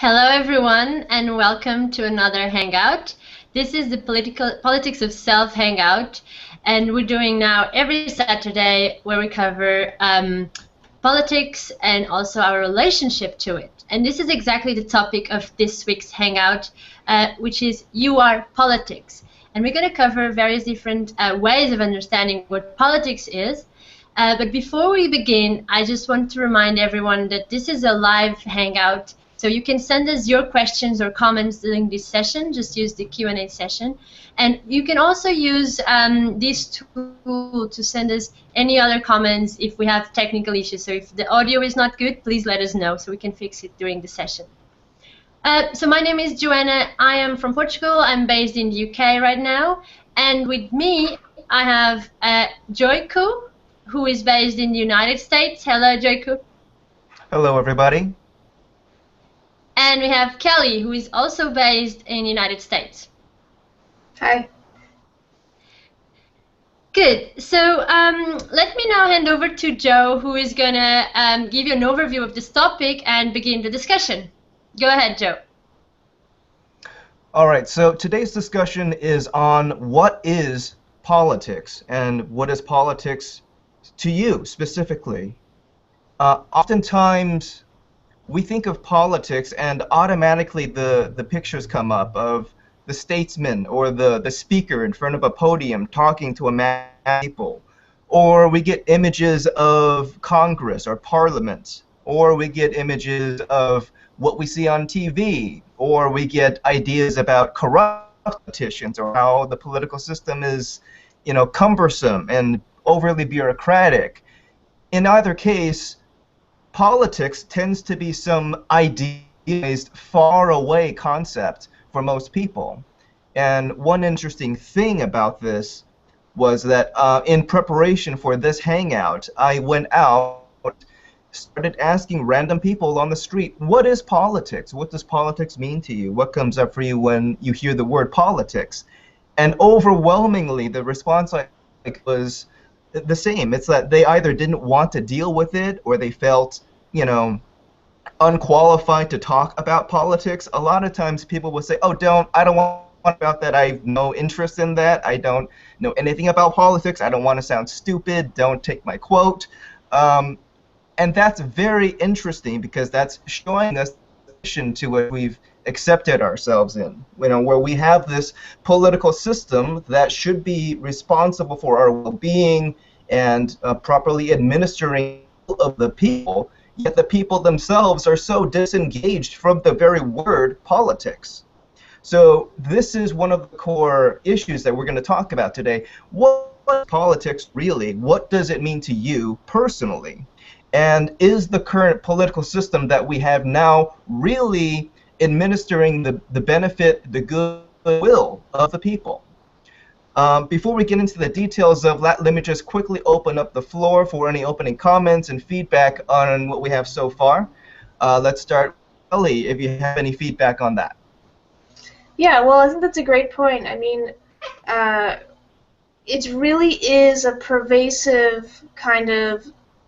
Hello, everyone, and welcome to another Hangout. This is the Politics of Self Hangout, and we're doing now every Saturday where we cover politics and also our relationship to it. And this is exactly the topic of this week's Hangout, which is You Are Politics. And we're going to cover various different ways of understanding what politics is. But before we begin, I just want to remind everyone that this is a live Hangout. So you can send us your questions or comments during this session. Just use the Q&A session. And you can also use this tool to send us any other comments if we have technical issues. So if the audio is not good, please let us know so we can fix it during the session. So my name is Joanna. I am from Portugal. I'm based in the UK right now. And with me, I have Joyko, who is based in the United States. Hello, Joyko. Hello, everybody. And we have Kelly, who is also based in the United States. Hi. Good. So let me now hand over to Joe, who is going to give you an overview of this topic and begin the discussion. Go ahead, Joe. All right, so today's discussion is on what is politics and what is politics to you specifically. Oftentimes, we think of politics and automatically the pictures come up of the statesman or the speaker in front of a podium talking to a mass of people. Or we get images of Congress or Parliament. Or we get images of what we see on TV. Or we get ideas about corrupt politicians or how the political system is, cumbersome and overly bureaucratic. In either case, politics tends to be some idealized, far-away concept for most people. And one interesting thing about this was that in preparation for this hangout, I went out, started asking random people on the street, what is politics? What does politics mean to you? What comes up for you when you hear the word politics? And overwhelmingly, the response I was the same. It's that they either didn't want to deal with it or they felt, unqualified to talk about politics. A lot of times people will say, I don't want about that. I have no interest in that. I don't know anything about politics. I don't want to sound stupid. Don't take my quote. And that's very interesting because that's showing us to what we've accepted ourselves in, where we have this political system that should be responsible for our well-being and properly administering of the people, yet the people themselves are so disengaged from the very word politics. So this is one of the core issues that we're going to talk about today. What is politics really? What does it mean to you personally? And is the current political system that we have now really administering the benefit, the goodwill of the people? Before we get into the details of that, let me just quickly open up the floor for any opening comments and feedback on what we have so far. Let's start with Ellie, if you have any feedback on that. Yeah, well, I think that's a great point. I mean, it really is a pervasive kind of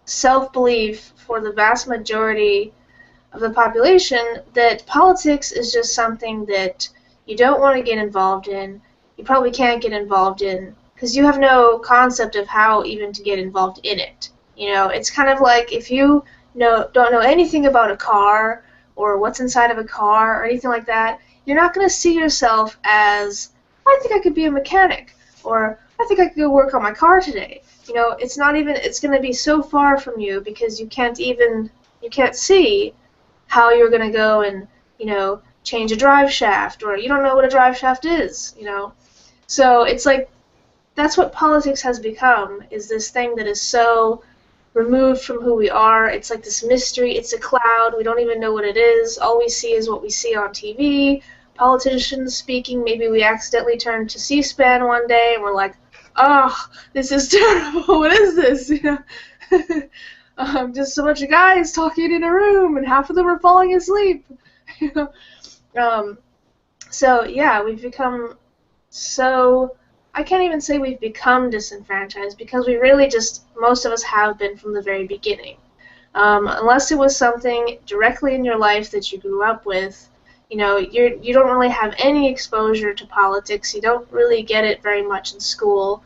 self-belief for the vast majority of the population that politics is just something that you don't want to get involved in. You probably can't get involved in because you have no concept of how even to get involved in it. It's kind of like if you don't know anything about a car or what's inside of a car or anything like that, you're not going to see yourself as, I think I could be a mechanic, or I think I could go work on my car today. It's not even, it's going to be so far from you because you can't see how you're going to go and, change a drive shaft, or you don't know what a drive shaft is, So it's like, that's what politics has become, is this thing that is so removed from who we are. It's like this mystery, it's a cloud, we don't even know what it is. All we see is what we see on TV, politicians speaking, maybe we accidentally turn to C-SPAN one day and we're like, oh, this is terrible, what is this? Just so much of guys talking in a room and half of them are falling asleep. So yeah, we've become so, I can't even say we've become disenfranchised because we really just, most of us have been from the very beginning. Unless it was something directly in your life that you grew up with, you know, you don't really have any exposure to politics. You don't really get it very much in school.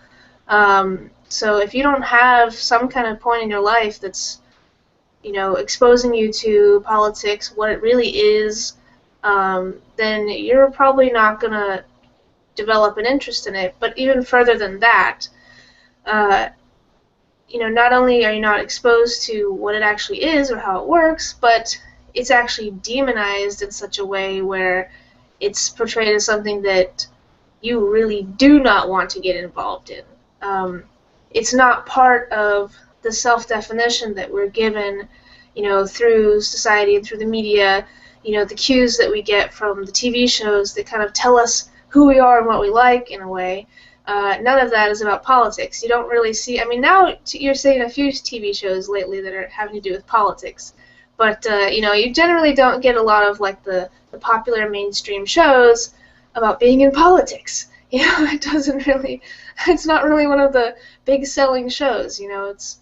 So if you don't have some kind of point in your life that's, you know, exposing you to politics, what it really is, then you're probably not going to develop an interest in it. But even further than that, you know, not only are you not exposed to what it actually is or how it works, but it's actually demonized in such a way where it's portrayed as something that you really do not want to get involved in. It's not part of the self-definition that we're given, you know, through society and through the media, you know, the cues that we get from the TV shows that kind of tell us who we are and what we like in a way. None of that is about politics. You don't really see, I mean, now you're seeing a few TV shows lately that are having to do with politics, but, you know, you generally don't get a lot of, like, the popular mainstream shows about being in politics. You know, it doesn't really, it's not really one of the big selling shows, you know, it's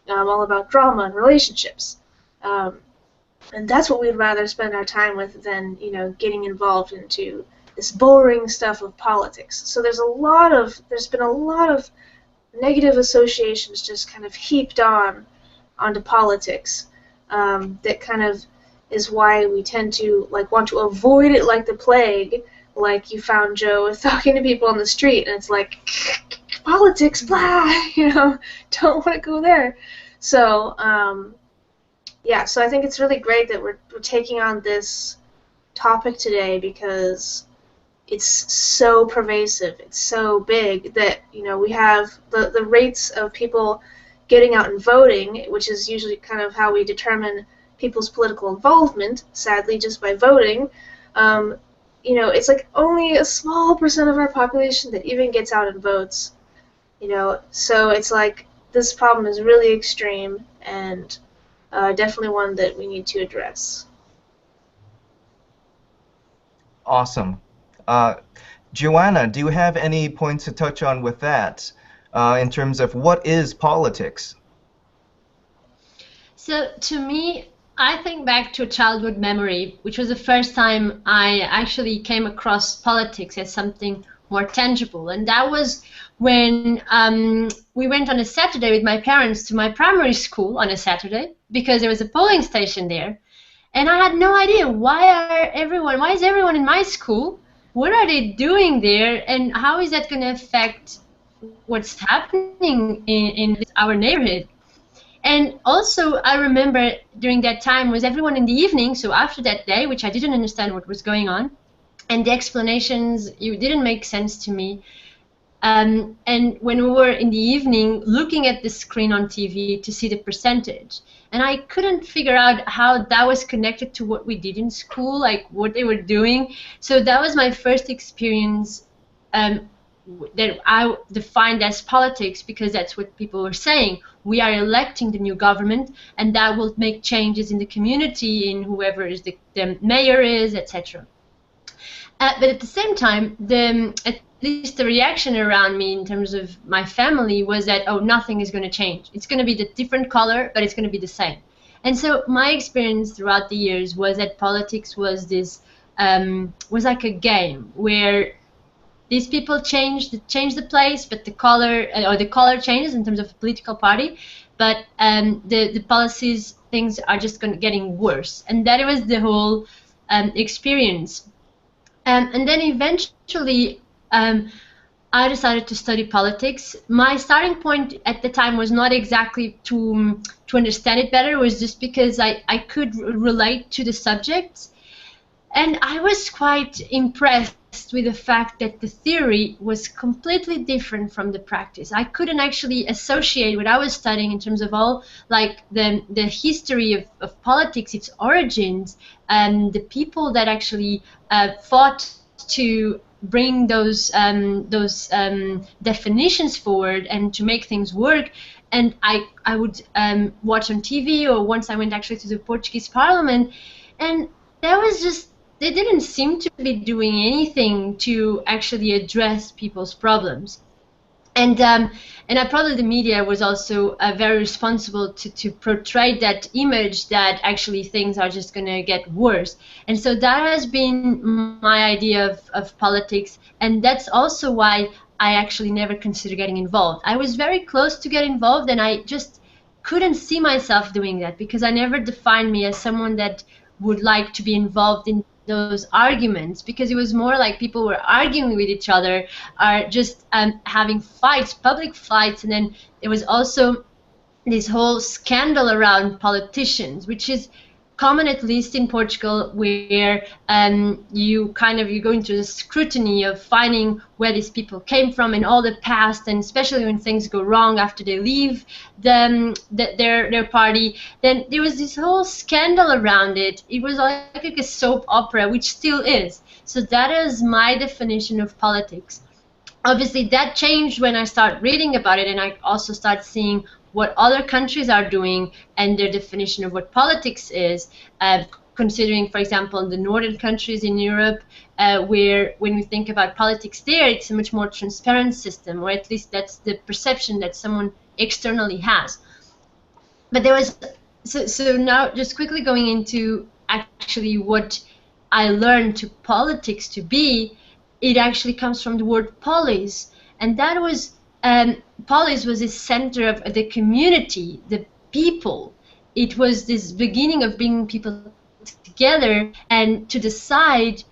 all about drama and relationships. And that's what we'd rather spend our time with than, you know, getting involved into this boring stuff of politics. So there's been a lot of negative associations just kind of heaped onto politics. That kind of is why we tend to want to avoid it like the plague. Like you found Joe talking to people on the street, and it's like politics, blah, you know, don't want to go there. So yeah, so I think it's really great that we're taking on this topic today because it's so pervasive, it's so big that, you know, we have the rates of people getting out and voting, which is usually kind of how we determine people's political involvement, sadly, just by voting. You know, it's like only a small percent of our population that even gets out and votes, you know, so it's like this problem is really extreme and definitely one that we need to address. Awesome. Joanna, do you have any points to touch on with that in terms of what is politics? So to me, I think back to a childhood memory, which was the first time I actually came across politics as something more tangible. And that was when we went on a Saturday with my parents to my primary school on a Saturday because there was a polling station there. And I had no idea why is everyone in my school? What are they doing there? And how is that going to affect what's happening in our neighborhood? And also, I remember during that time was everyone in the evening, so after that day, which I didn't understand what was going on, and the explanations didn't make sense to me. And when we were in the evening looking at the screen on TV to see the percentage, and I couldn't figure out how that was connected to what we did in school, like what they were doing. So that was my first experience that I defined as politics, because that's what people were saying. We are electing the new government, and that will make changes in the community, in whoever is the mayor is, etc. But at the same time, at least the reaction around me in terms of my family was that, oh, nothing is going to change. It's going to be the different color, but it's going to be the same. And so my experience throughout the years was that politics was this was like a game where these people change the place, but the color changes in terms of the political party, but the policies, things are just getting worse. And that was the whole experience. And then eventually I decided to study politics. My starting point at the time was not exactly to understand it better. It was just because I could relate to the subject. And I was quite impressed with the fact that the theory was completely different from the practice. I couldn't actually associate what I was studying in terms of all, like the history of politics, its origins, and the people that actually fought to bring those definitions forward and to make things work. And I would watch on TV, or once I went actually to the Portuguese Parliament, and that was just, they didn't seem to be doing anything to actually address people's problems. And I probably the media was also very responsible to portray that image that actually things are just going to get worse. And so that has been my idea of politics, and that's also why I actually never considered getting involved. I was very close to get involved, and I just couldn't see myself doing that because I never defined me as someone that would like to be involved in those arguments, because it was more like people were arguing with each other, are just having fights, public fights. And then there was also this whole scandal around politicians, which is common at least in Portugal, where you go into the scrutiny of finding where these people came from and all the past, and especially when things go wrong after they leave their party. Then there was this whole scandal around it. It was like a soap opera, which still is. So that is my definition of politics. Obviously that changed when I started reading about it, and I also started seeing what other countries are doing and their definition of what politics is, considering, for example, the northern countries in Europe, where when we think about politics there, it's a much more transparent system, or at least that's the perception that someone externally has. But there was, so now just quickly going into actually what I learned to politics to be, it actually comes from the word polis, and that was polis was the center of the community, the people. It was this beginning of bringing people together and to decide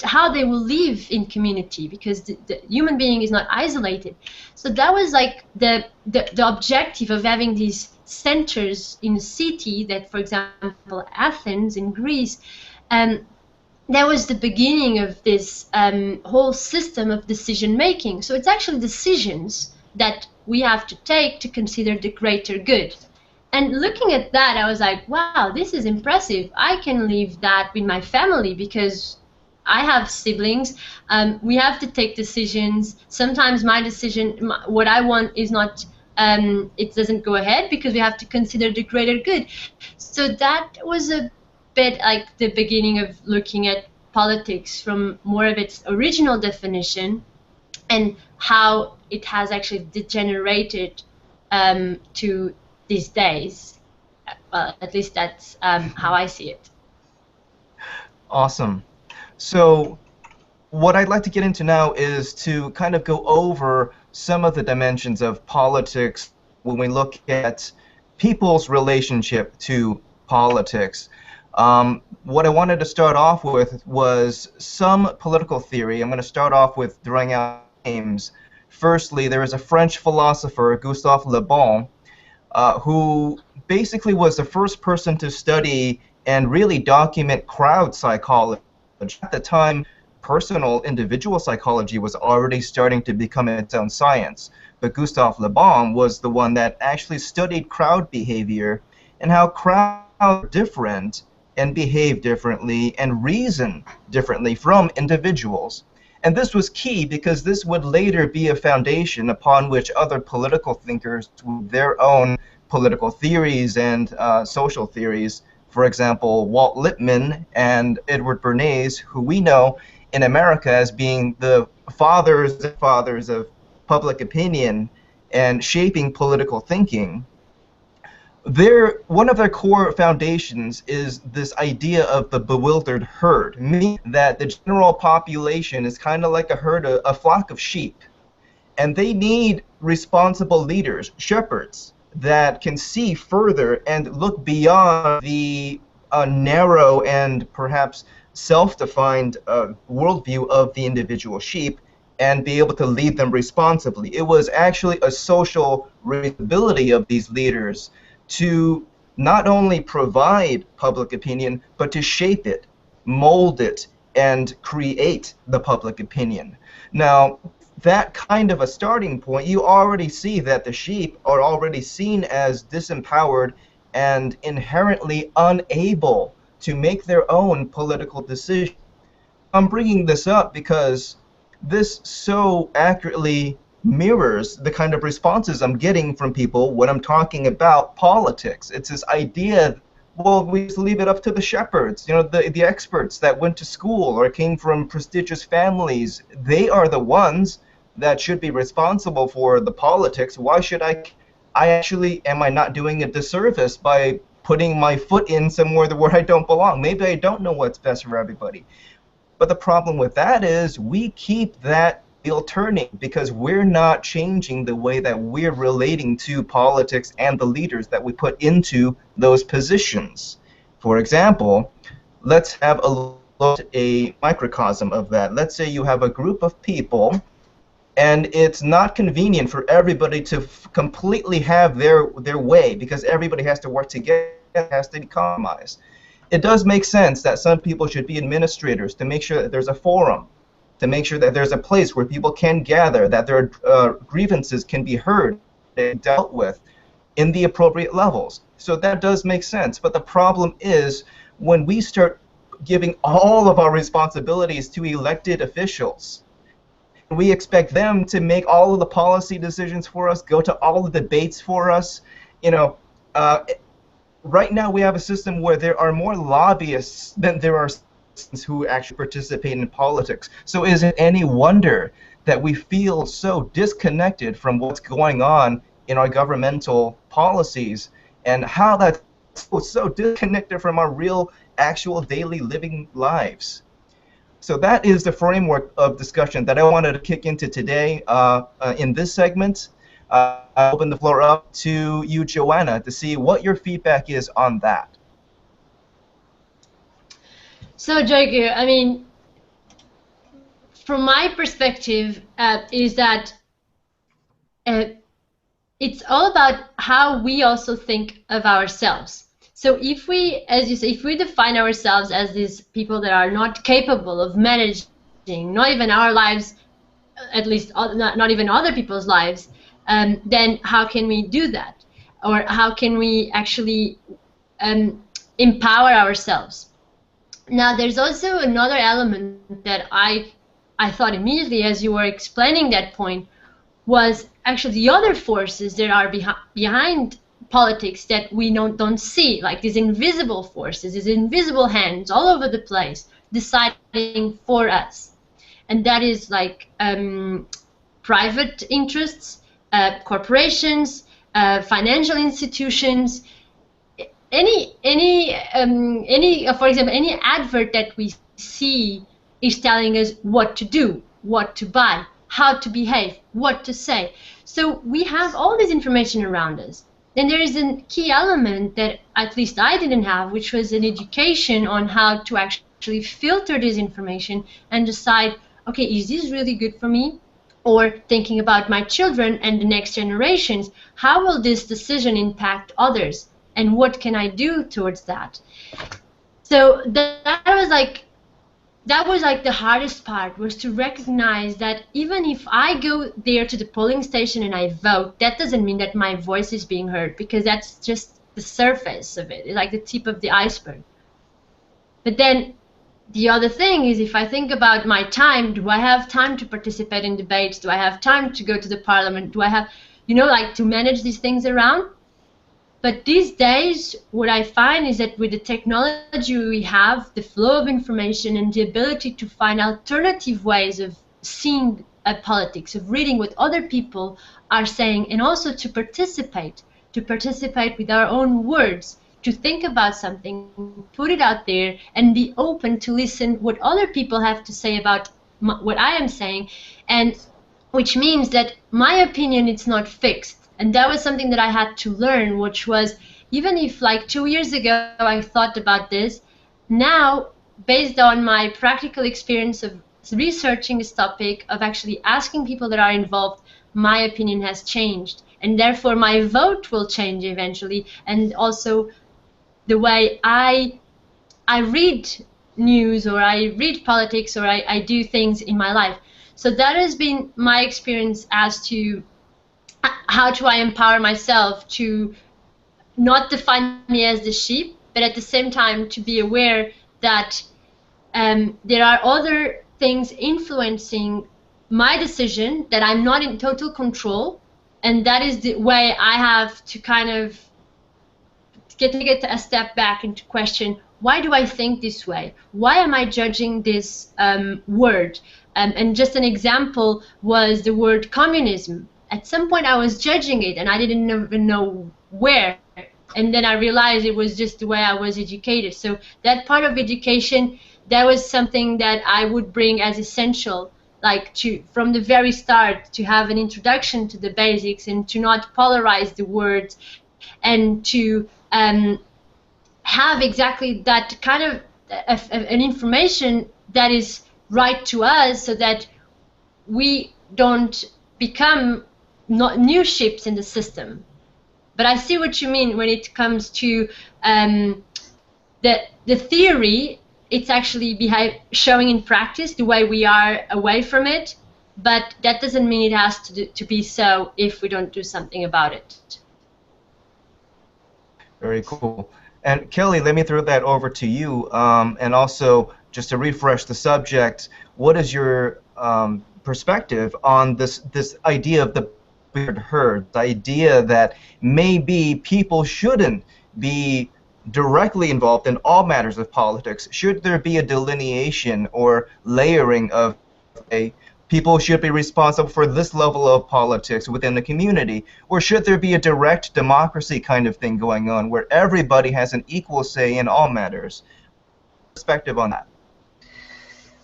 how they will live in community, because the human being is not isolated. So that was like the objective of having these centers in a city, that, for example, Athens in Greece, that was the beginning of this whole system of decision making. So it's actually decisions that we have to take to consider the greater good. And looking at that, I was like, wow, this is impressive. I can leave that with my family because I have siblings. We have to take decisions. Sometimes my decision, what I want is not, it doesn't go ahead because we have to consider the greater good. So that was a bit like the beginning of looking at politics from more of its original definition and how it has actually degenerated to these days. Well, at least that's how I see it. Awesome. So what I'd like to get into now is to kind of go over some of the dimensions of politics when we look at people's relationship to politics. What I wanted to start off with was some political theory. I'm going to start off with throwing out names. Firstly, there is a French philosopher, Gustave Le Bon, who basically was the first person to study and really document crowd psychology. At the time, personal individual psychology was already starting to become its own science. But Gustave Le Bon was the one that actually studied crowd behavior and how crowds are different and behave differently and reason differently from individuals. And this was key because this would later be a foundation upon which other political thinkers with their own political theories and social theories, for example, Walt Lippmann and Edward Bernays, who we know in America as being the fathers of public opinion and shaping political thinking. One of their core foundations is this idea of the bewildered herd, meaning that the general population is kind of like a herd, a flock of sheep, and they need responsible leaders, shepherds, that can see further and look beyond the narrow and perhaps self-defined worldview of the individual sheep and be able to lead them responsibly. It was actually a social responsibility of these leaders to not only provide public opinion, but to shape it, mold it, and create the public opinion. Now, that kind of a starting point, you already see that the sheep are already seen as disempowered and inherently unable to make their own political decisions. I'm bringing this up because this so accurately mirrors the kind of responses I'm getting from people when I'm talking about politics. It's this idea, well, we just leave it up to the shepherds, the experts that went to school or came from prestigious families. They are the ones that should be responsible for the politics, why should am I not doing a disservice by putting my foot in somewhere where I don't belong? Maybe I don't know what's best for everybody. But the problem with that is we keep that wheel turning because we're not changing the way that we're relating to politics and the leaders that we put into those positions. For example, let's have a microcosm of that. Let's say you have a group of people and it's not convenient for everybody to completely have their way because everybody has to work together, has to be compromised. It does make sense that some people should be administrators to make sure that there's a forum, to make sure that there's a place where people can gather, that their grievances can be heard and dealt with in the appropriate levels. So that does make sense. But the problem is when we start giving all of our responsibilities to elected officials, we expect them to make all of the policy decisions for us, go to all the debates for us. Right now we have a system where there are more lobbyists than there are citizens who actually participate in politics. So is it any wonder that we feel so disconnected from what's going on in our governmental policies and how that's so disconnected from our real, actual daily living lives? So that is the framework of discussion that I wanted to kick into today in this segment. I open the floor up to you, Joanna, to see what your feedback is on that. So, Joygu, I mean, from my perspective, is that it's all about how we also think of ourselves. So if we, as you say, if we define ourselves as these people that are not capable of managing, not even our lives, at least not even other people's lives, then how can we do that? Or how can we actually empower ourselves? Now, there's also another element that I thought immediately as you were explaining that point was actually the other forces that are behind politics that we don't see, like these invisible forces, these invisible hands all over the place deciding for us. And that is like private interests, corporations, financial institutions, any for example, any advert that we see is telling us what to do, what to buy, how to behave, what to say. So we have all this information around us. Then there is a key element that at least I didn't have, which was an education on how to actually filter this information and decide, okay, is this really good for me? Or thinking about my children and the next generations, how will this decision impact others? And what can I do towards that? So that was like the hardest part, was to recognize that even if I go there to the polling station and I vote, that doesn't mean that my voice is being heard, because that's just the surface of it. It's like the tip of the iceberg. But then the other thing is, if I think about my time, do I have time to participate in debates? Do I have time to go to the parliament? Do I have, like to manage these things around? But these days, what I find is that with the technology we have, the flow of information and the ability to find alternative ways of seeing politics, of reading what other people are saying, and also to participate with our own words, to think about something, put it out there, and be open to listen what other people have to say about what I am saying, and which means that my opinion is not fixed. And that was something that I had to learn, which was, even if like 2 years ago I thought about this, now, based on my practical experience of researching this topic, of actually asking people that are involved, my opinion has changed. And therefore my vote will change eventually. And also the way I read news, or I read politics, or I do things in my life. So that has been my experience as to how do I empower myself to not define me as the sheep, but at the same time to be aware that there are other things influencing my decision, that I'm not in total control, and that is the way I have to kind of get a step back and to question, why do I think this way? Why am I judging this word? And just an example was the word communism. At some point I was judging it and I didn't even know where. And then I realized it was just the way I was educated. So that part of education, that was something that I would bring as essential, like to from the very start, to have an introduction to the basics and to not polarize the words, and to have exactly that kind of an information that is right to us, so that we don't become not new ships in the system. But I see what you mean when it comes to the theory. It's actually showing in practice the way we are away from it, but that doesn't mean it has to be so if we don't do something about it. Very cool. And Kelly, let me throw that over to you. And also, just to refresh the subject, what is your perspective on this idea of the herd, the idea that maybe people shouldn't be directly involved in all matters of politics? Should there be a delineation or layering of people should be responsible for this level of politics within the community? Or should there be a direct democracy kind of thing going on where everybody has an equal say in all matters? Perspective on that?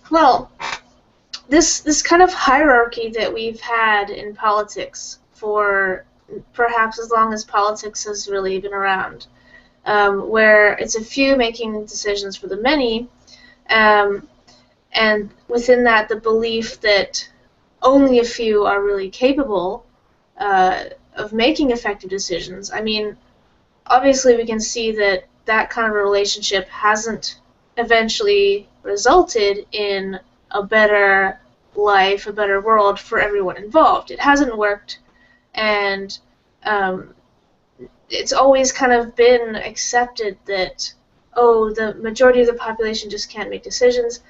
Well, this kind of hierarchy that we've had in politics for perhaps as long as politics has really been around, where it's a few making decisions for the many, and within that the belief that only a few are really capable of making effective decisions. I mean, obviously we can see that that kind of a relationship hasn't eventually resulted in a better life, a better world for everyone involved. It hasn't worked, and it's always kind of been accepted that, oh, the majority of the population just can't make decisions.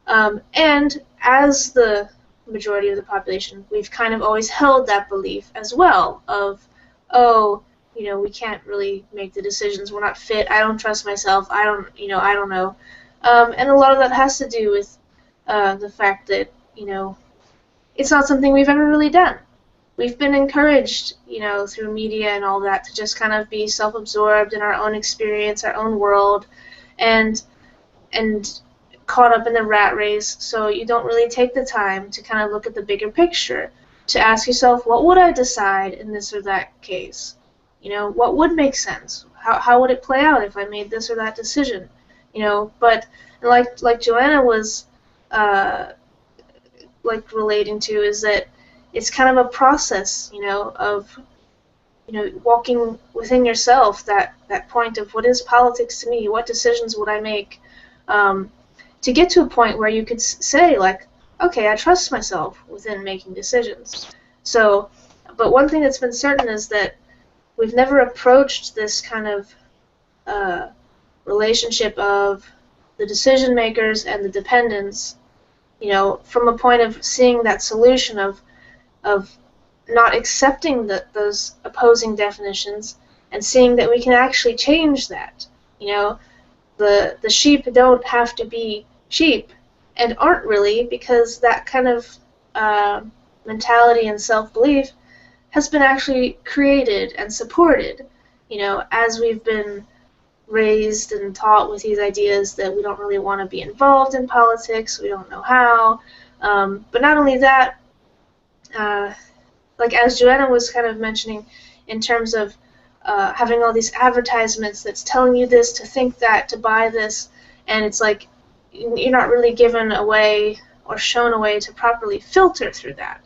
And as the majority of the population, we've kind of always held that belief as well of, oh, you know, we can't really make the decisions, we're not fit, I don't trust myself, I don't know. And a lot of that has to do with the fact that, you know, it's not something we've ever really done. We've been encouraged, you know, through media and all that to just kind of be self-absorbed in our own experience, our own world, and caught up in the rat race, so you don't really take the time to kind of look at the bigger picture, to ask yourself, what would I decide in this or that case? You know, what would make sense? How would it play out if I made this or that decision? You know, but like Joanna was like relating to, is that it's kind of a process, you know, of, you know, walking within yourself, that point of what is politics to me, what decisions would I make, to get to a point where you could say, like, okay, I trust myself within making decisions. So, but one thing that's been certain is that we've never approached this kind of relationship of the decision makers and the dependents, you know, from a point of seeing that solution of not accepting those opposing definitions and seeing that we can actually change that. You know, the sheep don't have to be sheep, and aren't really, because that kind of mentality and self-belief has been actually created and supported, you know, as we've been raised and taught with these ideas that we don't really want to be involved in politics, we don't know how. But not only that, like as Joanna was kind of mentioning, in terms of having all these advertisements that's telling you this, to think that, to buy this, and it's like you're not really given a way or shown a way to properly filter through that.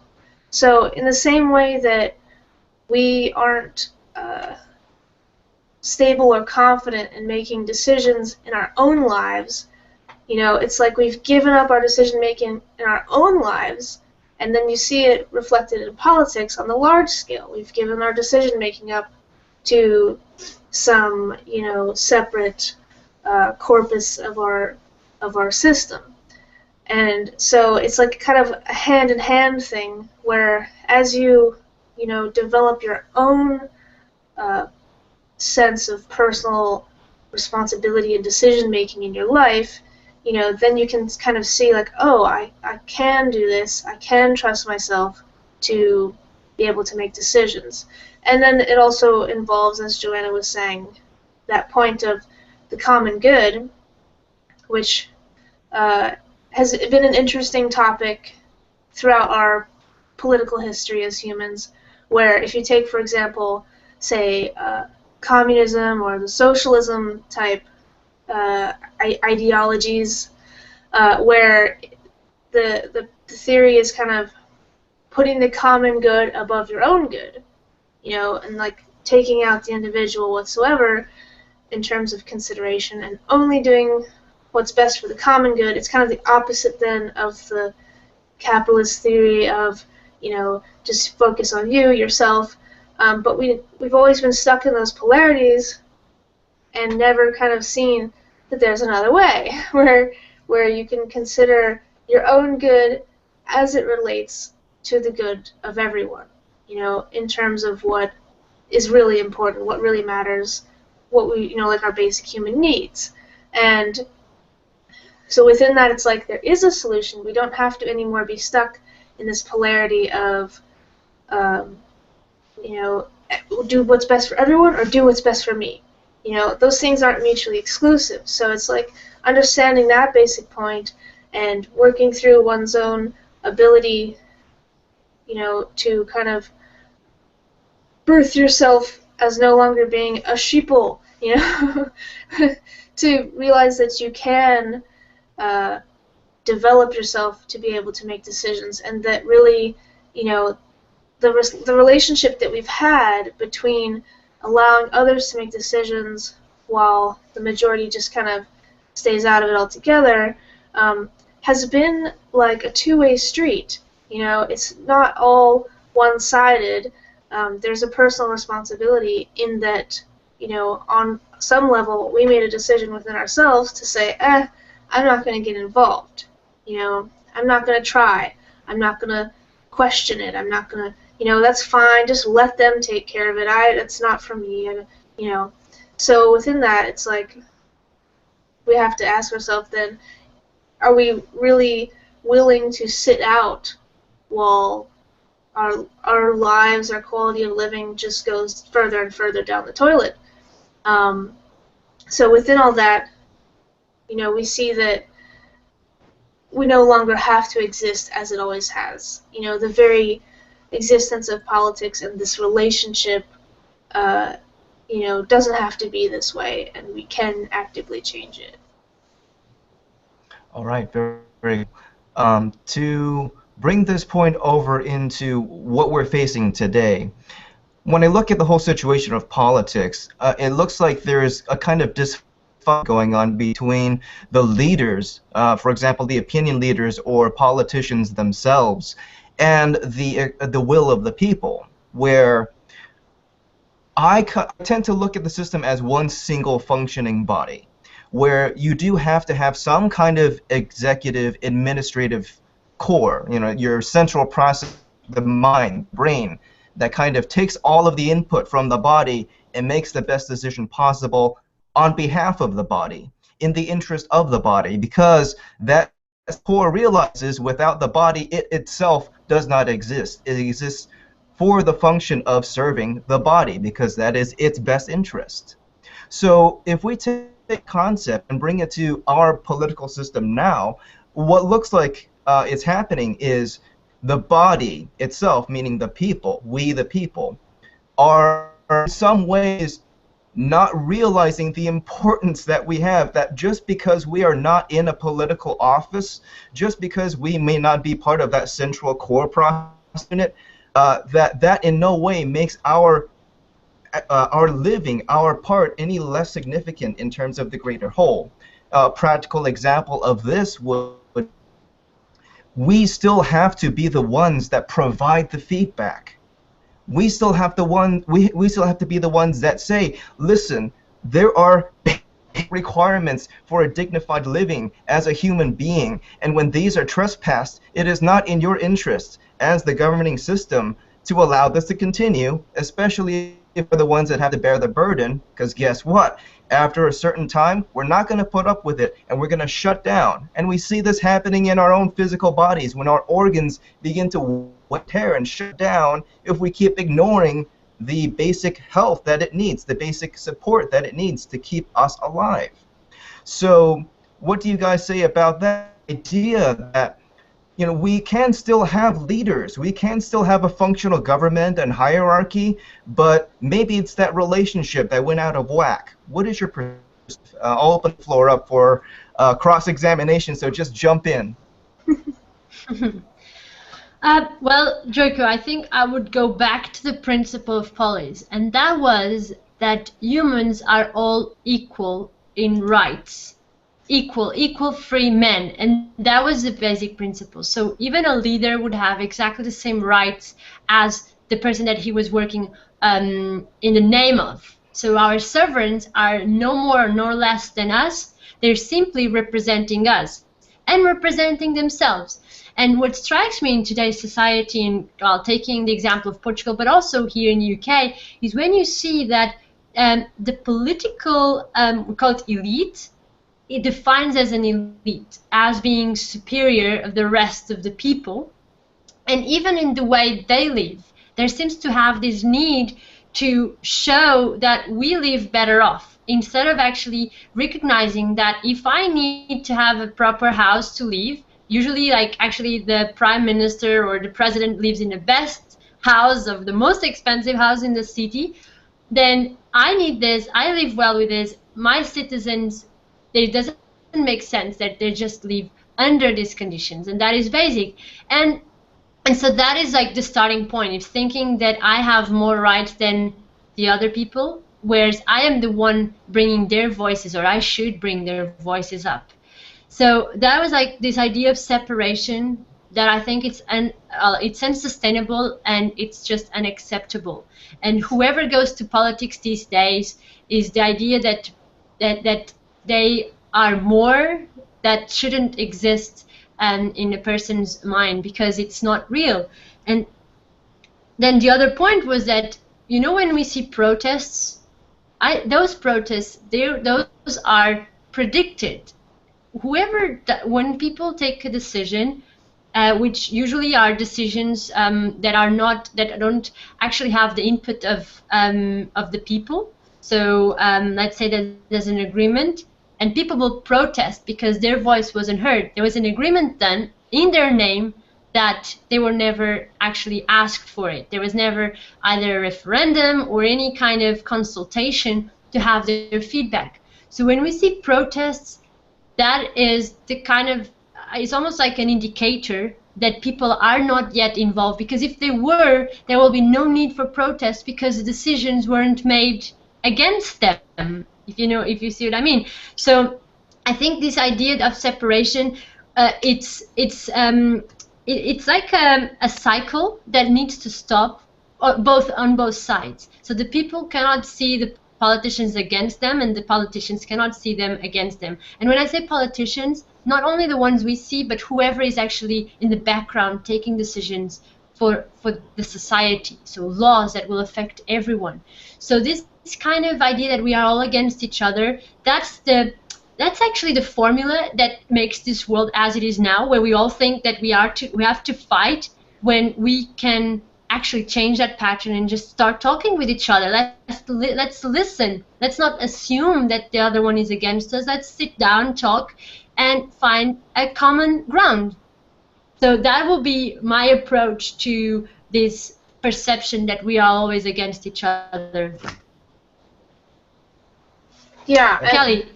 So in the same way that we aren't stable or confident in making decisions in our own lives, you know, it's like we've given up our decision making in our own lives, and then you see it reflected in politics on the large scale. We've given our decision making up to some, you know, separate corpus of our system. And so it's like kind of a hand-in-hand thing, where as you know, develop your own sense of personal responsibility and decision-making in your life, then you can kind of see like, oh, I can do this. I can trust myself to be able to make decisions. And then it also involves, as Joanna was saying, that point of the common good, which has been an interesting topic throughout our political history as humans, where if you take, for example, say, communism or the socialism type ideologies, where the theory is kind of putting the common good above your own good, and like taking out the individual whatsoever in terms of consideration and only doing what's best for the common good. It's kind of the opposite then of the capitalist theory of, just focus on yourself. But we've always been stuck in those polarities and never kind of seen that there's another way where you can consider your own good as it relates to the good of everyone, in terms of what is really important, what really matters, what we, like our basic human needs. And so within that, it's like there is a solution. We don't have to anymore be stuck in this polarity of, do what's best for everyone or do what's best for me. Those things aren't mutually exclusive. So it's like understanding that basic point and working through one's own ability, to kind of birth yourself as no longer being a sheeple, to realize that you can develop yourself to be able to make decisions, and that really, the relationship that we've had between allowing others to make decisions while the majority just kind of stays out of it altogether, has been like a two-way street. It's not all one-sided. There's a personal responsibility in that, on some level, we made a decision within ourselves to say, I'm not going to get involved. I'm not going to try. I'm not going to question it. I'm not going to, that's fine. Just let them take care of it. It's not for me. So within that, it's like we have to ask ourselves then, are we really willing to sit out while our lives, our quality of living just goes further and further down the toilet? So within all that, we see that we no longer have to exist as it always has. The very existence of politics and this relationship, doesn't have to be this way, and we can actively change it. All right, very, very. To bring this point over into what we're facing today, when I look at the whole situation of politics, it looks like there's a kind of dysfunction going on between the leaders, for example, the opinion leaders or politicians themselves, and the will of the people, where I tend to look at the system as one single functioning body, where you do have to have some kind of executive administrative core, your central process, the mind, brain, that kind of takes all of the input from the body and makes the best decision possible on behalf of the body, in the interest of the body, because that core realizes without the body, it itself does not exist. It exists for the function of serving the body, because that is its best interest. So if we take that concept and bring it to our political system now, what looks like is happening is the body itself, meaning the people, we the people, are in some ways not realizing the importance that we have, that just because we are not in a political office, just because we may not be part of that central core process unit, that in no way makes our living, our part, any less significant in terms of the greater whole. A practical example of this would, we still have to be the ones that provide the feedback. We still have we still have to be the ones that say, listen, there are requirements for a dignified living as a human being, and when these are trespassed, it is not in your interest as the governing system to allow this to continue, especially for the ones that have to bear the burden, because guess what? After a certain time, we're not going to put up with it, and we're going to shut down. And we see this happening in our own physical bodies when our organs begin to tear and shut down if we keep ignoring the basic health that it needs, the basic support that it needs to keep us alive. So what do you guys say about that idea that we can still have leaders, we can still have a functional government and hierarchy, but maybe it's that relationship that went out of whack? What is your perspective? I'll open the floor up for cross-examination, so just jump in. Well, Joko, I think I would go back to the principle of polis, and that was that humans are all equal in rights. Equal free men, and that was the basic principle. So even a leader would have exactly the same rights as the person that he was working in the name of. So our sovereigns are no more nor less than us. They're simply representing us and representing themselves. And what strikes me in today's society, and taking the example of Portugal, but also here in the UK, is when you see that the political, we call it elite, it defines as an elite, as being superior of the rest of the people. And even in the way they live, there seems to have this need to show that we live better off, instead of actually recognizing that if I need to have a proper house to live, usually like actually the prime minister or the president lives in the best house of the most expensive house in the city, then I need this, I live well with this, my citizens, it doesn't make sense that they just live under these conditions, and that is basic. And so that is like the starting point, is thinking that I have more rights than the other people, whereas I am the one bringing their voices, or I should bring their voices up. So that was like this idea of separation that I think it's unsustainable and it's just unacceptable. And whoever goes to politics these days is the idea that they are more, that shouldn't exist in a person's mind, because it's not real. And then the other point was that, when we see protests, those protests, those are predicted. When people take a decision, which usually are decisions that don't actually have the input of the people. So let's say that there's an agreement, and people will protest because their voice wasn't heard. There was an agreement done in their name that they were never actually asked for it. There was never either a referendum or any kind of consultation to have their feedback. So when we see protests, that is the kind of, it's almost like an indicator that people are not yet involved, because if they were, there will be no need for protests because the decisions weren't made against them, if you see what I mean. So I think this idea of separation, it's like a cycle that needs to stop, on both sides. So the people cannot see the politicians against them, and the politicians cannot see them against them. And when I say politicians, not only the ones we see, but whoever is actually in the background taking decisions for the society, so laws that will affect everyone. So this kind of idea that we are all against each other, that's actually the formula that makes this world as it is now, where we all think that we have to fight, when we can actually change that pattern and just start talking with each other. Let's listen. Let's not assume that the other one is against us. Let's sit down, talk, and find a common ground. So that will be my approach to this perception that we are always against each other. Yeah, Kelly.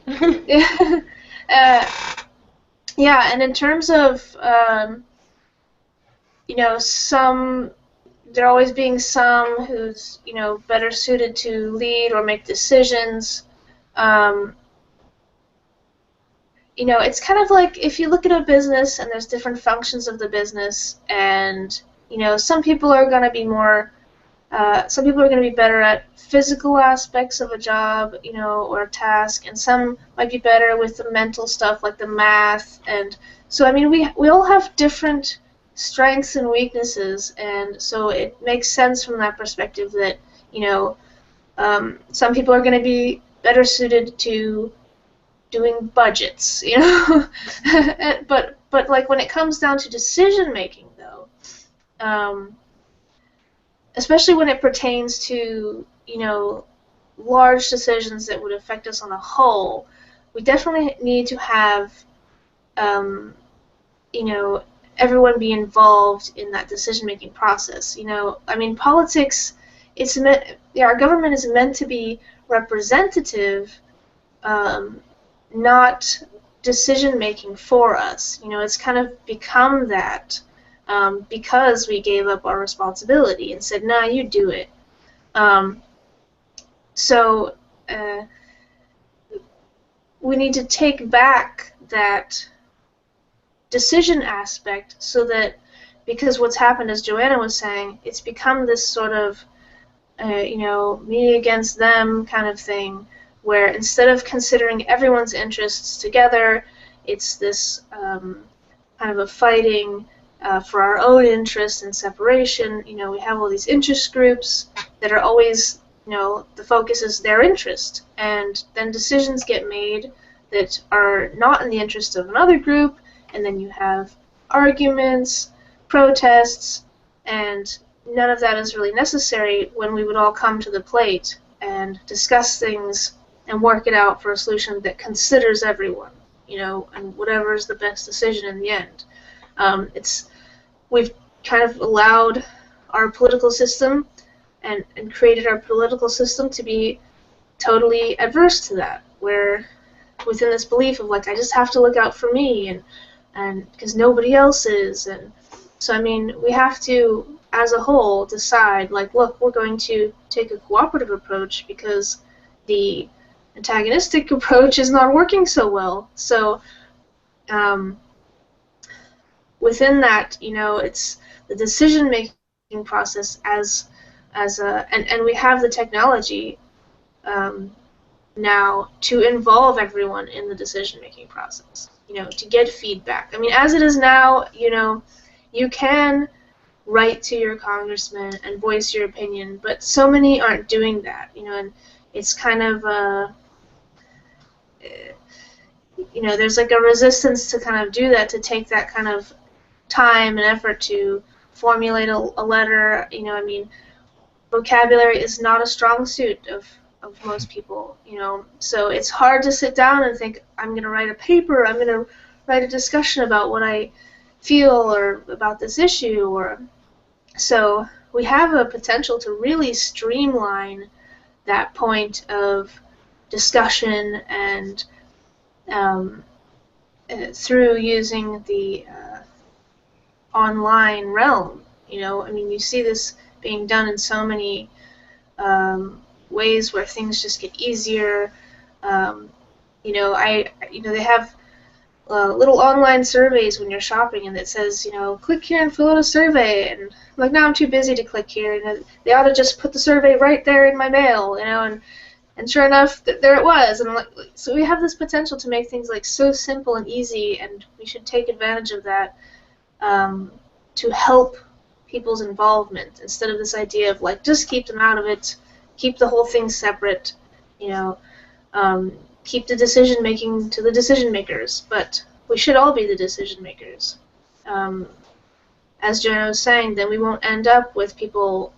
Yeah, and in terms of there always being some who's better suited to lead or make decisions. It's kind of like if you look at a business and there's different functions of the business, and some people are going to be better at physical aspects of a job, or a task, and some might be better with the mental stuff like the math. And so I mean we all have different strengths and weaknesses, and so it makes sense from that perspective that Some people are going to be better suited to doing budgets, you know. but like when it comes down to decision making, though, especially when it pertains to, you know, large decisions that would affect us on a whole, we definitely need to have, you know, everyone be involved in that decision-making process. You know, I mean, politics, it's meant, yeah, our government is meant to be representative, not decision-making for us. You know, it's kind of become that because we gave up our responsibility and said, nah, you do it. So we need to take back that decision aspect, so that, because what's happened, as Joanna was saying, it's become this sort of you know, me against them kind of thing, where instead of considering everyone's interests together, it's this kind of a fighting for our own interests and separation. You know, we have all these interest groups that are always, you know, the focus is their interest, and then decisions get made that are not in the interest of another group, and then you have arguments, protests, and none of that is really necessary when we would all come to the plate and discuss things and work it out for a solution that considers everyone, you know, and whatever is the best decision in the end. We've kind of allowed our political system and created our political system to be totally adverse to that, where within this belief of, like, I just have to look out for me, and because nobody else is. And so, I mean, we have to, as a whole, decide, like, look, we're going to take a cooperative approach because the antagonistic approach is not working so well. So within that, you know, it's the decision-making process and we have the technology now to involve everyone in the decision-making process, you know, to get feedback. I mean, as it is now, you know, you can write to your congressman and voice your opinion, but so many aren't doing that, you know, and it's kind of, you know, there's like a resistance to kind of do that, to take that kind of time and effort to formulate a letter. You know, I mean, vocabulary is not a strong suit of most people, you know, so it's hard to sit down and think, I'm going to write a paper, I'm going to write a discussion about what I feel or about this issue. Or so we have a potential to really streamline that point of discussion, and through using the online realm. You know, I mean, you see this being done in so many ways where things just get easier. You know, they have little online surveys when you're shopping, and it says, you know, click here and fill out a survey. And I'm like, no, I'm too busy to click here. And they ought to just put the survey right there in my mail, you know. And sure enough, there it was. And I'm like, so we have this potential to make things like so simple and easy, and we should take advantage of that to help people's involvement, instead of this idea of, like, just keep them out of it, keep the whole thing separate, you know, keep the decision making to the decision makers. But we should all be the decision makers. As Joanna was saying, then we won't end up with people,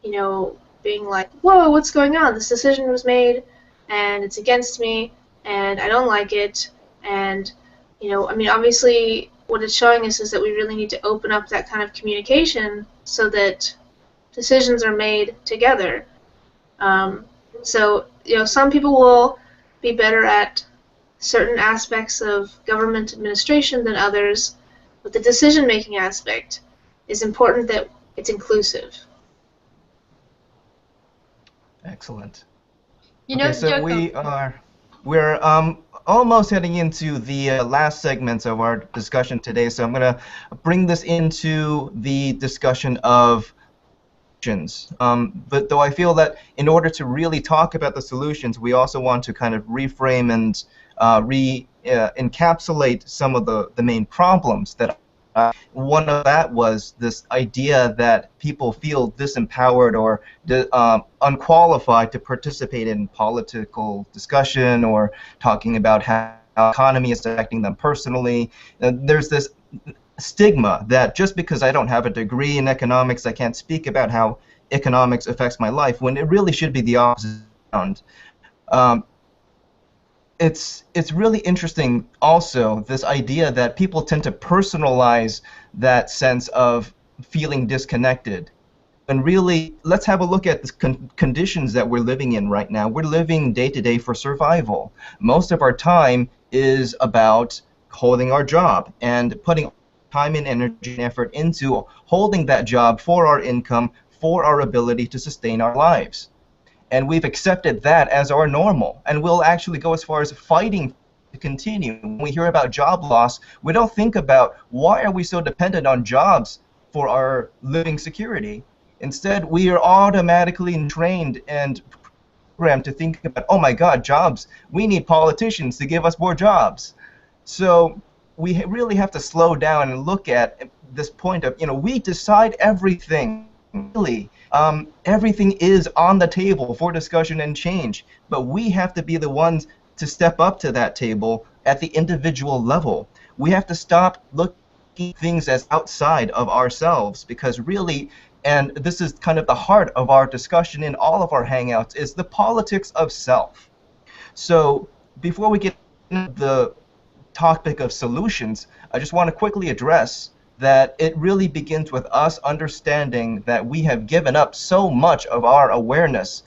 you know, being like, whoa, what's going on? This decision was made, and it's against me, and I don't like it. And, you know, I mean, obviously, what it's showing us is that we really need to open up that kind of communication so that decisions are made together. So, you know, some people will be better at certain aspects of government administration than others, but the decision-making aspect is important that it's inclusive. Excellent. You know, okay, so we're almost heading into the last segments of our discussion today, so I'm going to bring this into the discussion of solutions. But though I feel that in order to really talk about the solutions, we also want to kind of reframe and encapsulate some of the main problems that One of that was this idea that people feel disempowered or unqualified to participate in political discussion or talking about how economy is affecting them personally. There's this stigma that just because I don't have a degree in economics, I can't speak about how economics affects my life, when it really should be the opposite around. Um, it's really interesting also, this idea that people tend to personalize that sense of feeling disconnected. And really, let's have a look at the conditions that we're living in right now. We're living day to day for survival. Most of our time is about holding our job and putting time and energy and effort into holding that job for our income, for our ability to sustain our lives. And we've accepted that as our normal, and we'll actually go as far as fighting to continue. When we hear about job loss, we don't think about why are we so dependent on jobs for our living security. Instead, we are automatically trained and programmed to think about, oh my God, jobs, we need politicians to give us more jobs. So we really have to slow down and look at this point of, we decide everything. Really, everything is on the table for discussion and change, but we have to be the ones to step up to that table at the individual level. We have to stop looking at things as outside of ourselves, because really, and this is kind of the heart of our discussion in all of our hangouts, is the politics of self. So before we get into the topic of solutions, I just want to quickly address that it really begins with us understanding that we have given up so much of our awareness,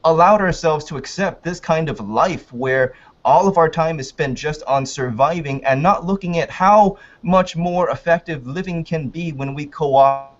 allowed ourselves to accept this kind of life where all of our time is spent just on surviving and not looking at how much more effective living can be when we co-opt,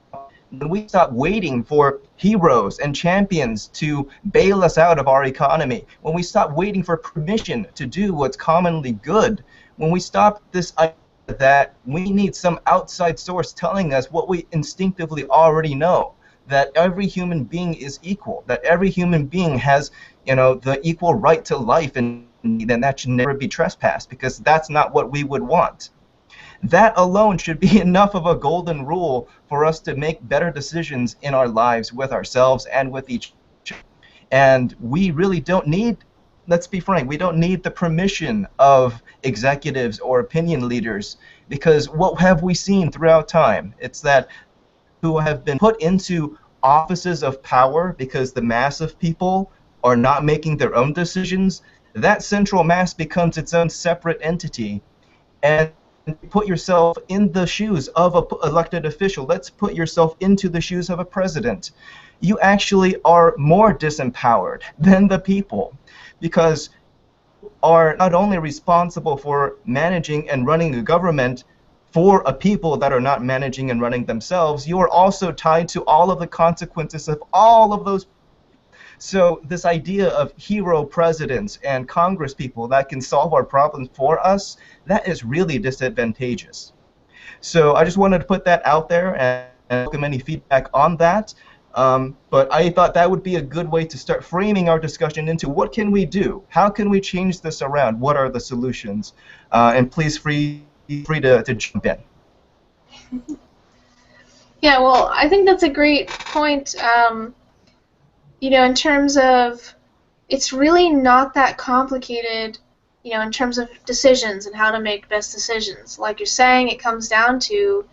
when we stop waiting for heroes and champions to bail us out of our economy, when we stop waiting for permission to do what's commonly good, when we stop this idea that we need some outside source telling us what we instinctively already know, that every human being is equal, that every human being has, the equal right to life, and then that should never be trespassed, because that's not what we would want. That alone should be enough of a golden rule for us to make better decisions in our lives with ourselves and with each other. And we really don't need, let's be frank, we don't need the permission of executives or opinion leaders, because what have we seen throughout time? It's that who have been put into offices of power because the mass of people are not making their own decisions, that central mass becomes its own separate entity. And put yourself in the shoes of an elected official. Let's put yourself into the shoes of a president. You actually are more disempowered than the people, because you are not only responsible for managing and running a government for a people that are not managing and running themselves, you are also tied to all of the consequences of all of those. So this idea of hero presidents and Congress people that can solve our problems for us, that is really disadvantageous. So I just wanted to put that out there and welcome any feedback on that. But I thought that would be a good way to start framing our discussion into what can we do? How can we change this around? What are the solutions? And please feel free to jump in. Yeah, well, I think that's a great point. In terms of, it's really not that complicated, in terms of decisions and how to make best decisions. Like you're saying, it comes down to,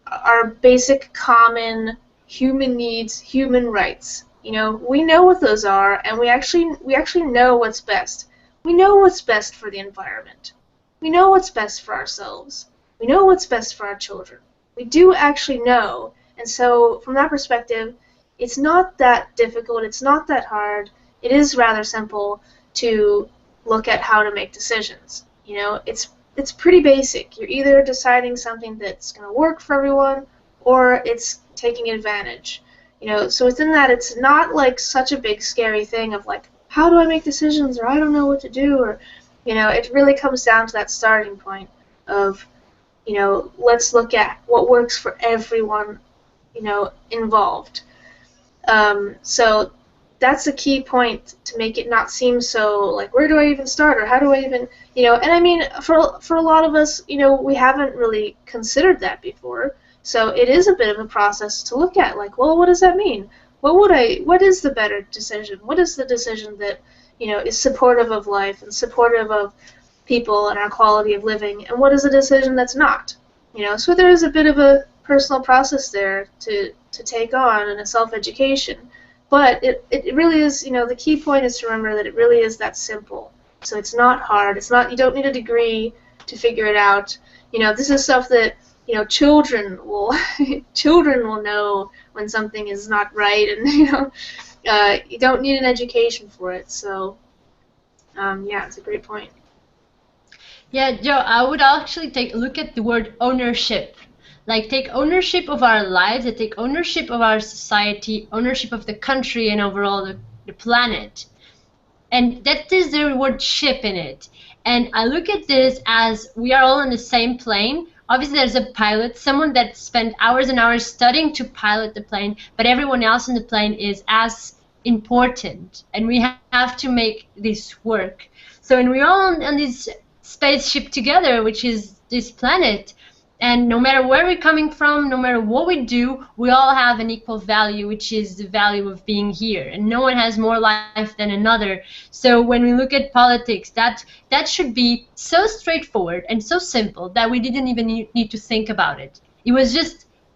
our basic common human needs, human rights. We know what those are, and we actually know what's best. We know what's best for the environment. We know what's best for ourselves. We know what's best for our children. We do actually know, and so from that perspective, it's not that difficult, it's not that hard, it is rather simple to look at how to make decisions. It's pretty basic. You're either deciding something that's going to work for everyone, or it's taking advantage. So within that, it's not like such a big scary thing of like, how do I make decisions, or I don't know what to do, or, it really comes down to that starting point of, let's look at what works for everyone, involved. So that's a key point to make it not seem so like, where do I even start, or how do I even, and I mean, for a lot of us, we haven't really considered that before. So it is a bit of a process to look at, like, well, what does that mean? What is the better decision? What is the decision that, is supportive of life and supportive of people and our quality of living, and what is a decision that's not? So there is a bit of a personal process there to take on, and a self-education. But it really is, the key point is to remember that it really is that simple. So it's not hard. It's not, you don't need a degree to figure it out. This is stuff that, children will children will know when something is not right, and you don't need an education for it. So yeah, it's a great point. Yeah, Joe, I would actually take a look at the word ownership. Like, take ownership of our lives, and take ownership of our society, ownership of the country, and overall the planet. And that is the word ship in it. And I look at this as we are all on the same plane. Obviously, there's a pilot, someone that spent hours and hours studying to pilot the plane, but everyone else in the plane is as important. And we have to make this work. So, and we're all on this spaceship together, which is this planet. And no matter where we're coming from, no matter what we do, we all have an equal value, which is the value of being here. And no one has more life than another. So when we look at politics, that should be so straightforward and so simple that we didn't even need to think about it. It was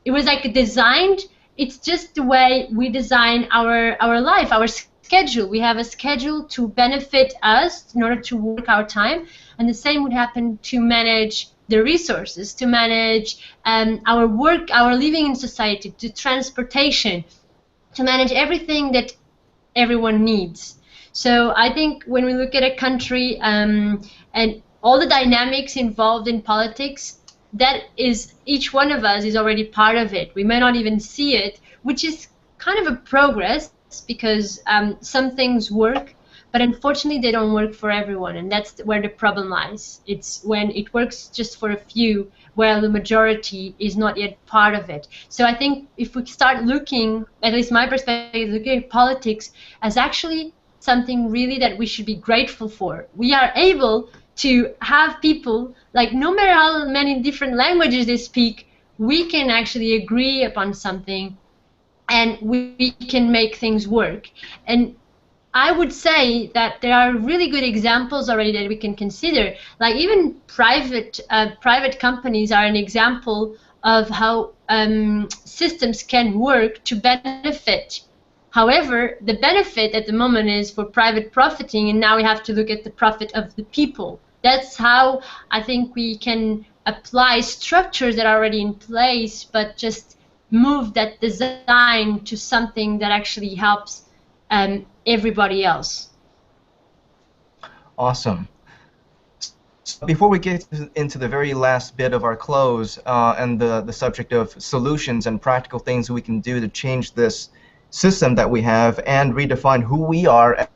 like designed. It's just the way we design our life, our schedule. We have a schedule to benefit us in order to work our time. And the same would happen to manage the resources, to manage our work, our living in society, to transportation, to manage everything that everyone needs. So I think when we look at a country and all the dynamics involved in politics, that is, each one of us is already part of it. We may not even see it, which is kind of a progress, because some things work, but unfortunately they don't work for everyone, and that's where the problem lies. It's when it works just for a few, where the majority is not yet part of it. So I think if we start looking, at least my perspective, looking at politics as actually something really that we should be grateful for. We are able to have people, like, no matter how many different languages they speak, we can actually agree upon something, and we can make things work. And I would say that there are really good examples already that we can consider. Like, even private companies are an example of how systems can work to benefit. However, the benefit at the moment is for private profiting, and now we have to look at the profit of the people. That's how I think we can apply structures that are already in place, but just move that design to something that actually helps everybody else. Awesome. So before we get into the very last bit of our close and the subject of solutions and practical things we can do to change this system that we have and redefine who we are as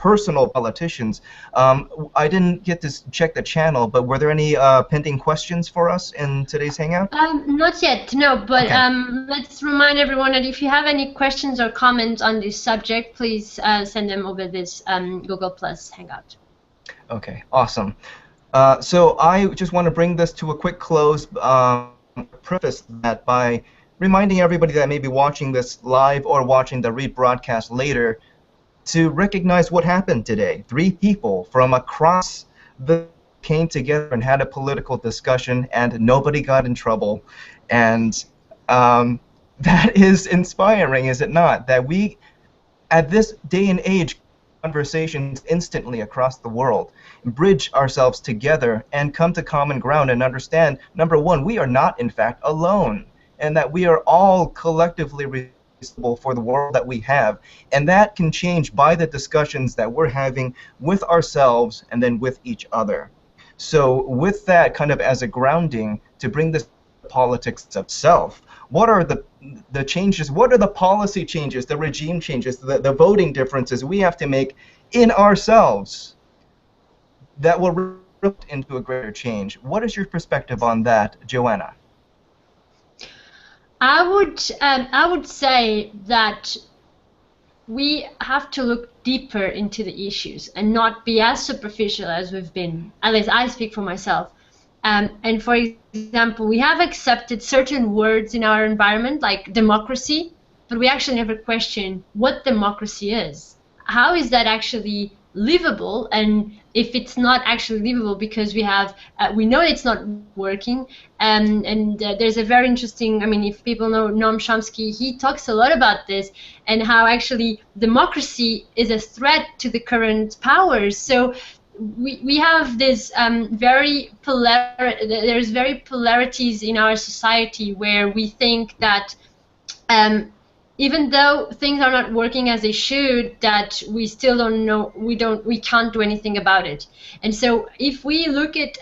personal politicians, I didn't get to check the channel, but were there any pending questions for us in today's Hangout? Not yet, no, but okay. Let's remind everyone that if you have any questions or comments on this subject, please send them over this Google Plus Hangout. Okay, awesome. So I just want to bring this to a quick close, preface that by reminding everybody that may be watching this live or watching the rebroadcast later to recognize what happened today. 3 people from across the came together and had a political discussion, and nobody got in trouble. And that is inspiring, is it not? That we, at this day and age, conversations instantly across the world, bridge ourselves together and come to common ground and understand, number one, we are not, in fact, alone, and that we are all collectively responsible for the world that we have, and that can change by the discussions that we're having with ourselves and then with each other. So with that kind of as a grounding to bring this politics of self, what are the changes, what are the policy changes, the regime changes, the voting differences we have to make in ourselves that will result into a greater change? What is your perspective on that, Joanna? I would say that we have to look deeper into the issues and not be as superficial as we've been. At least I speak for myself. And for example, we have accepted certain words in our environment, like democracy, but we actually never question what democracy is. How is that actually livable? And if it's not actually livable because we know it's not working. And there's a very interesting, I mean, if people know Noam Chomsky, he talks a lot about this and how actually democracy is a threat to the current powers. So we have this there's very polarities in our society where we think that even though things are not working as they should, that we still don't know, we can't do anything about it. And so if we look at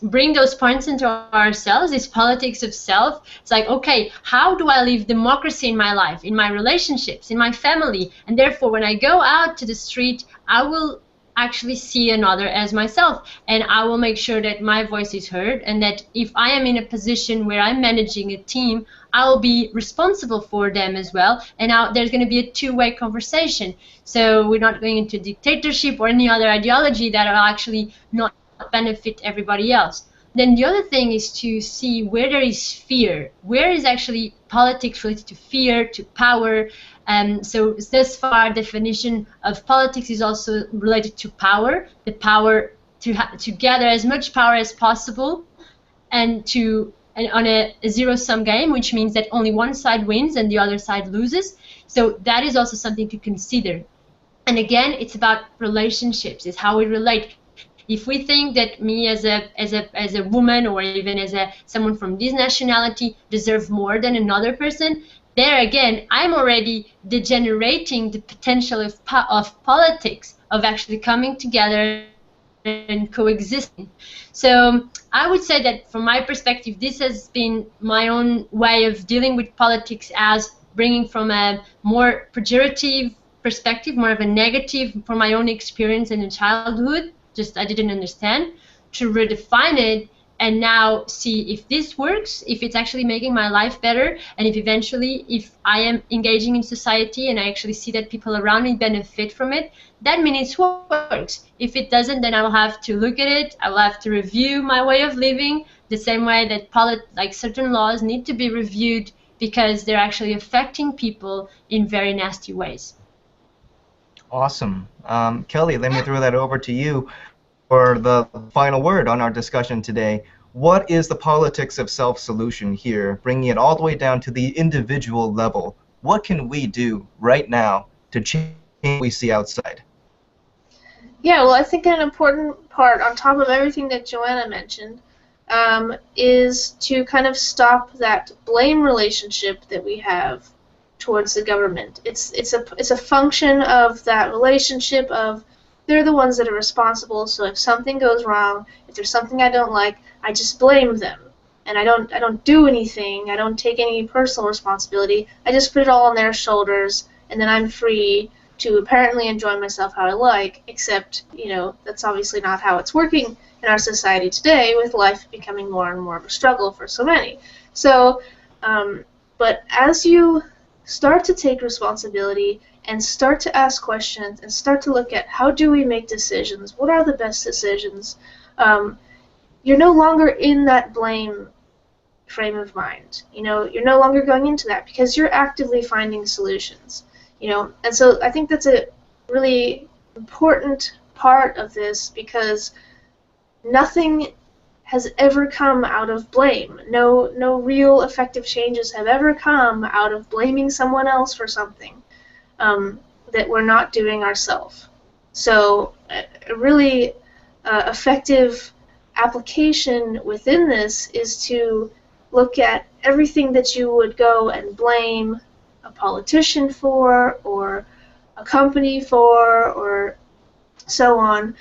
bring those points into ourselves, this politics of self, it's like, okay, how do I live democracy in my life, in my relationships, in my family? And therefore when I go out to the street, I will actually see another as myself, and I will make sure that my voice is heard, and that if I am in a position where I'm managing a team, I will be responsible for them as well, and there's going to be a two-way conversation. So we're not going into dictatorship or any other ideology that will actually not benefit everybody else. Then the other thing is to see where there is fear, where is actually politics related to fear, to power. So thus far, definition of politics is also related to power, the power to gather as much power as possible, and on a zero-sum game, which means that only one side wins and the other side loses. So that is also something to consider. And again, it's about relationships, it's how we relate. If we think that me as a woman, or even as someone from this nationality, deserve more than another person, there again, I'm already degenerating the potential of politics, of actually coming together and coexisting. So I would say that from my perspective, this has been my own way of dealing with politics, as bringing from a more pejorative perspective, more of a negative from my own experience in childhood, just I didn't understand, to redefine it and now see if this works, if it's actually making my life better, and if eventually, if I am engaging in society and I actually see that people around me benefit from it, that means it works. If it doesn't, then I will have to look at it, I will have to review my way of living, the same way that certain laws need to be reviewed because they're actually affecting people in very nasty ways. Awesome. Kelly, let me throw that over to you for the final word on our discussion today. What is the politics of self solution here, bringing it all the way down to the individual level? What can we do right now to change what we see outside? Yeah, well, I think an important part, on top of everything that Joanna mentioned, is to kind of stop that blame relationship that we have towards the government. It's a function of that relationship of they're the ones that are responsible. So if something goes wrong, if there's something I don't like, I just blame them, and I don't do anything. I don't take any personal responsibility. I just put it all on their shoulders, and then I'm free to apparently enjoy myself how I like. Except, that's obviously not how it's working in our society today, with life becoming more and more of a struggle for so many. So, but as you start to take responsibility and start to ask questions and start to look at how do we make decisions, what are the best decisions, you're no longer in that blame frame of mind. You're no longer going into that because you're actively finding solutions. And so I think that's a really important part of this, because nothing has ever come out of blame. No real effective changes have ever come out of blaming someone else for something that we're not doing ourselves. So a really effective application within this is to look at everything that you would go and blame a politician for, or a company for, or so on,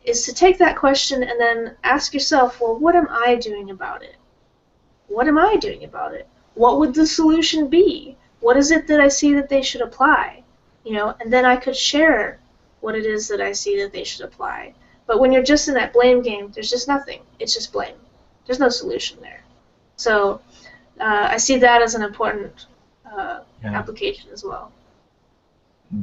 is to take that question and then ask yourself, well, what am I doing about it? What am I doing about it? What would the solution be? What is it that I see that they should apply? And then I could share what it is that I see that they should apply. But when you're just in that blame game, there's just nothing. It's just blame. There's no solution there. So I see that as an important application as well.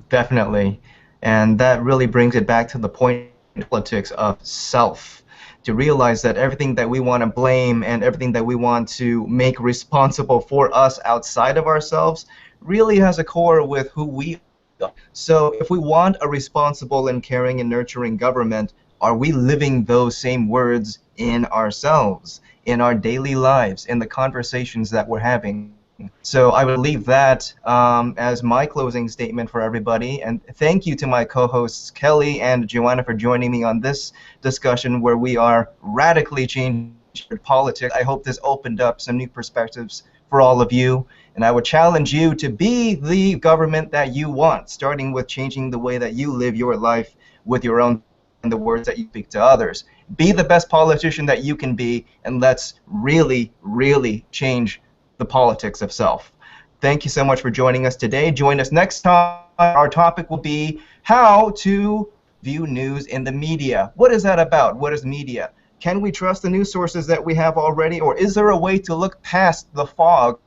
Definitely. And that really brings it back to the point in politics of self. To realize that everything that we want to blame and everything that we want to make responsible for us outside of ourselves really has a core with who we are. So if we want a responsible and caring and nurturing government, are we living those same words in ourselves, in our daily lives, in the conversations that we're having? So I would leave that as my closing statement for everybody. And thank you to my co-hosts Kelly and Joanna for joining me on this discussion where we are radically changing politics. I hope this opened up some new perspectives for all of you. And I would challenge you to be the government that you want, starting with changing the way that you live your life with your own and the words that you speak to others. Be the best politician that you can be, and let's really, really change the politics of self. Thank you so much for joining us today. Join us next time. Our topic will be how to view news in the media. What is that about? What is media? Can we trust the news sources that we have already, or is there a way to look past the fog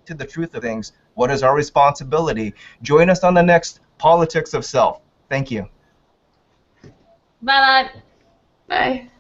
to the truth of things? What is our responsibility? Join us on the next Politics of Self. Thank you. Bye-bye. Bye.